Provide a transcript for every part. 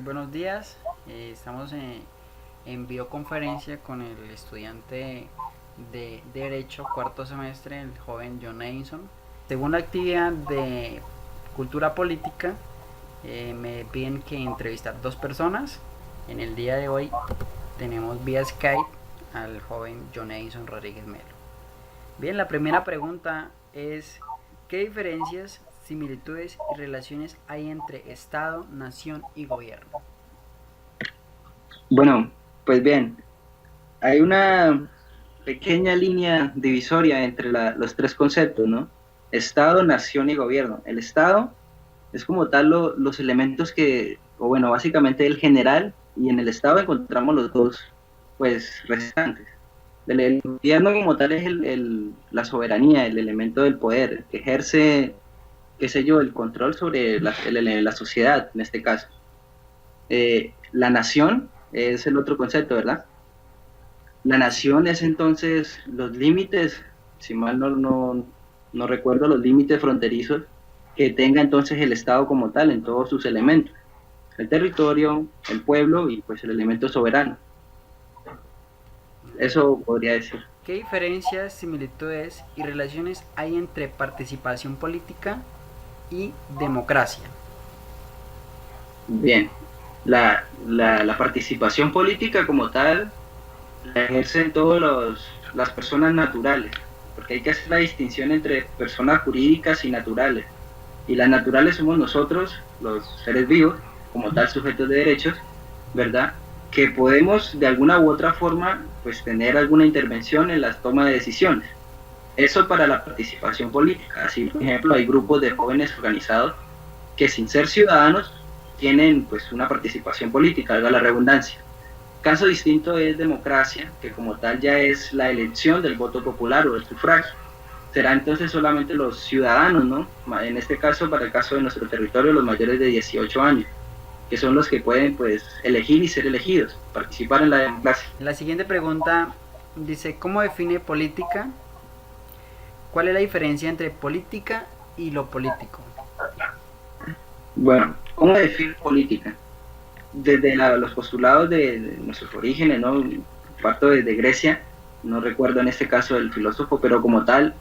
Buenos días, estamos en videoconferencia con el estudiante de Derecho, cuarto semestre, el joven John Edison. Según la actividad de cultura política, me piden que entrevistar dos personas. En el día de hoy tenemos vía Skype al joven John Edison Rodríguez Melo. Bien, la primera pregunta es: ¿qué diferencias, similitudes y relaciones hay entre Estado, nación y gobierno? Bueno, pues bien, hay una pequeña línea divisoria entre los tres conceptos, ¿no? Estado, nación y gobierno. El Estado es como tal los elementos o bueno, básicamente el general, y en el Estado encontramos los dos, pues, restantes. El gobierno como tal es la soberanía, el elemento del poder, que ejerce, qué sé yo, el control sobre la sociedad, en este caso. La nación es el otro concepto, ¿verdad? La nación es entonces los límites, si mal no recuerdo, los límites fronterizos que tenga entonces el Estado como tal en todos sus elementos, el territorio, el pueblo y pues el elemento soberano. Eso podría decir. ¿Qué diferencias, similitudes y relaciones hay entre participación política y democracia? Bien, la participación política como tal la ejercen las personas naturales, porque hay que hacer la distinción entre personas jurídicas y naturales. Y las naturales somos nosotros, los seres vivos, como tal sujetos de derechos, ¿verdad? Que podemos de alguna u otra forma pues tener alguna intervención en la toma de decisiones. Eso para la participación política. Así, por ejemplo, hay grupos de jóvenes organizados que sin ser ciudadanos tienen pues una participación política, valga la redundancia. Caso distinto es democracia, que como tal ya es la elección del voto popular o del sufragio. Será entonces solamente los ciudadanos, ¿no? En este caso, para el caso de nuestro territorio, los mayores de 18 años, que son los que pueden pues elegir y ser elegidos, participar en la democracia. La siguiente pregunta dice: ¿cómo define política? ¿Cuál es la diferencia entre política y lo político? Bueno, ¿cómo definir política? Desde los postulados de nuestros orígenes, ¿no? Parto desde Grecia, no recuerdo en este caso el filósofo, pero como tal,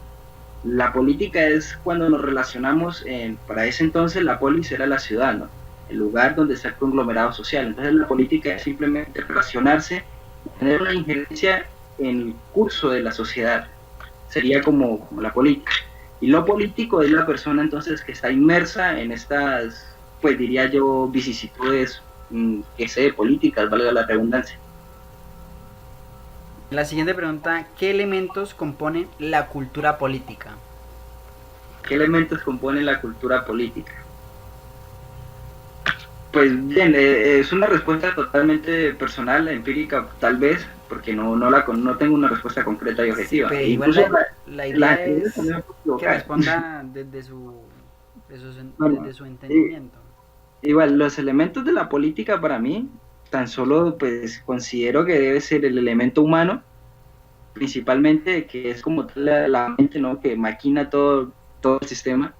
la política es cuando nos relacionamos, para ese entonces la polis era la ciudad, ¿no? El lugar donde está el conglomerado social. Entonces la política es simplemente relacionarse, tener una injerencia en el curso de la sociedad. Sería como la política. Y lo político es la persona entonces que está inmersa en estas, pues diría yo, vicisitudes, que sé, políticas, valga la redundancia. La siguiente pregunta: ¿qué elementos componen la cultura política? ¿Qué elementos componen la cultura política? Pues bien, es una respuesta totalmente personal, empírica, tal vez, porque no tengo una respuesta concreta y Sí, objetiva. pero E igual incluso la la idea gente es también me puede que equivocar. responda Bueno, desde su y, entendimiento. igual, los elementos de la política para mí, tan solo pues considero que debe ser el elemento humano, principalmente, que es como tal la mente, ¿no? Que maquina todo el sistema,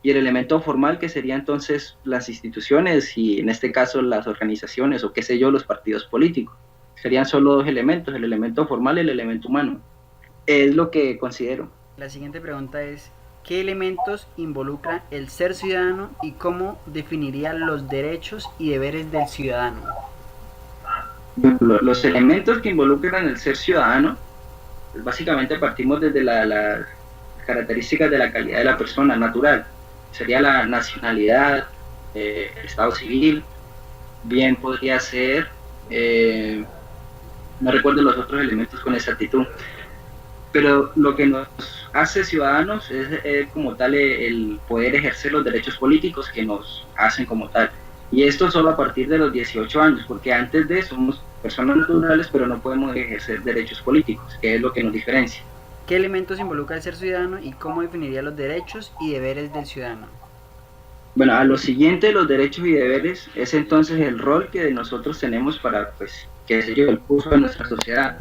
y el elemento formal, que sería entonces las instituciones y en este caso las organizaciones o qué sé yo, los partidos políticos. Serían solo dos elementos, el elemento formal y el elemento humano. Es lo que considero. La siguiente pregunta es: ¿qué elementos involucra el ser ciudadano y cómo definiría los derechos y deberes del ciudadano? Los elementos que involucran el ser ciudadano, pues básicamente partimos desde las características de la calidad de la persona natural. Sería la nacionalidad, el estado civil, bien podría ser, no recuerdo los otros elementos con exactitud, pero lo que nos hace ciudadanos es como tal el poder ejercer los derechos políticos que nos hacen como tal. Y esto solo a partir de los 18 años, porque antes de eso somos personas naturales, pero no podemos ejercer derechos políticos, que es lo que nos diferencia. ¿Qué elementos involucra el ser ciudadano y cómo definiría los derechos y deberes del ciudadano? Bueno, a lo siguiente, los derechos y deberes, es entonces el rol que nosotros tenemos para, pues, qué sé yo, el curso de nuestra sociedad.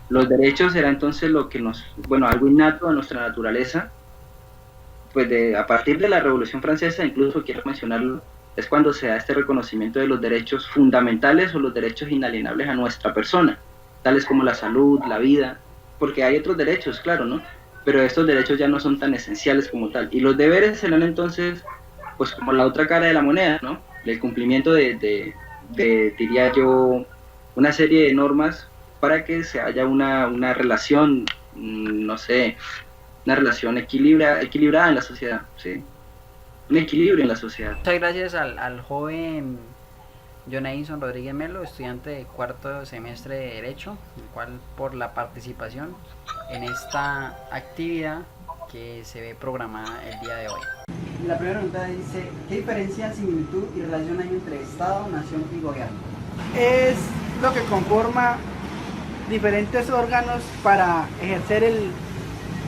Los derechos será entonces lo que bueno, algo innato a nuestra naturaleza, pues a partir de la Revolución Francesa, incluso quiero mencionarlo, es cuando se da este reconocimiento de los derechos fundamentales o los derechos inalienables a nuestra persona, tales como la salud, la vida, porque hay otros derechos, claro, ¿no? Pero estos derechos ya no son tan esenciales como tal. Y los deberes serán entonces, pues como la otra cara de la moneda, ¿no? El cumplimiento diría yo, una serie de normas para que se haya una relación, no sé, una relación equilibrada en la sociedad, ¿sí? Un equilibrio en la sociedad. Muchas gracias al joven Jonainson Rodríguez Melo, estudiante de cuarto semestre de Derecho, el cual por la participación en esta actividad que se ve programada el día de hoy. La primera pregunta dice, ¿qué diferencia, similitud y relación hay entre Estado, nación y gobierno? Es lo que conforma diferentes órganos para ejercer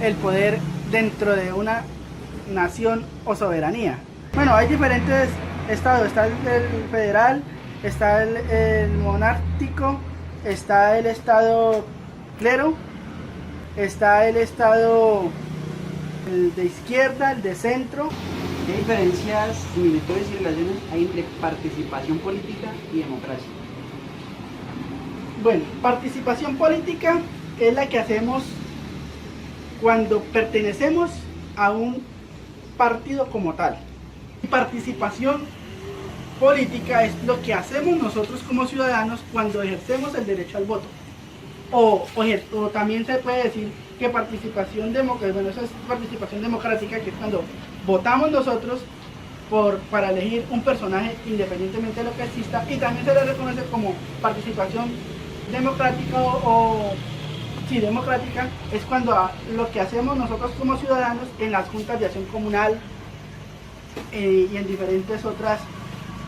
el poder dentro de una nación o soberanía. Bueno, hay diferentes estados, está el federal, está el monárquico, está el estado clero, está el estado de izquierda, el de centro. ¿Qué diferencias, similitudes y relaciones hay entre participación política y democracia? Bueno, participación política es la que hacemos cuando pertenecemos a un partido como tal. Participación política es lo que hacemos nosotros como ciudadanos cuando ejercemos el derecho al voto. O también se puede decir que participación democrática, bueno, esa es participación democrática, que es cuando votamos nosotros para elegir un personaje independientemente de lo que exista, y también se le reconoce como participación democrática democrática, es cuando lo que hacemos nosotros como ciudadanos en las juntas de acción comunal y en diferentes otras,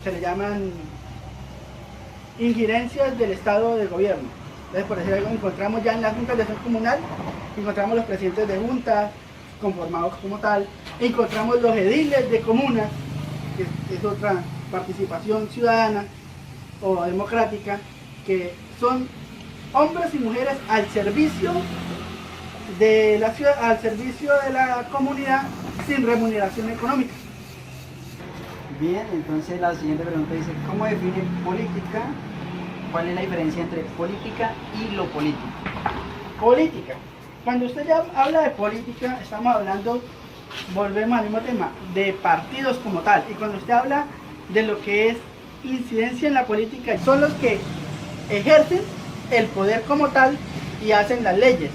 se le llaman injerencias del Estado del gobierno. Entonces, por decir algo, encontramos ya en las juntas de acción comunal, encontramos los presidentes de juntas conformados como tal, encontramos los ediles de comunas, que es otra participación ciudadana o democrática, que son hombres y mujeres al servicio de la ciudad, al servicio de la comunidad, sin remuneración económica. Bien, entonces la siguiente pregunta dice, ¿cómo define política? ¿Cuál es la diferencia entre política y lo político? Política. Cuando usted ya habla de política, estamos hablando, volvemos al mismo tema, de partidos como tal. Y cuando usted habla de lo que es incidencia en la política, son los que ejercen el poder como tal y hacen las leyes.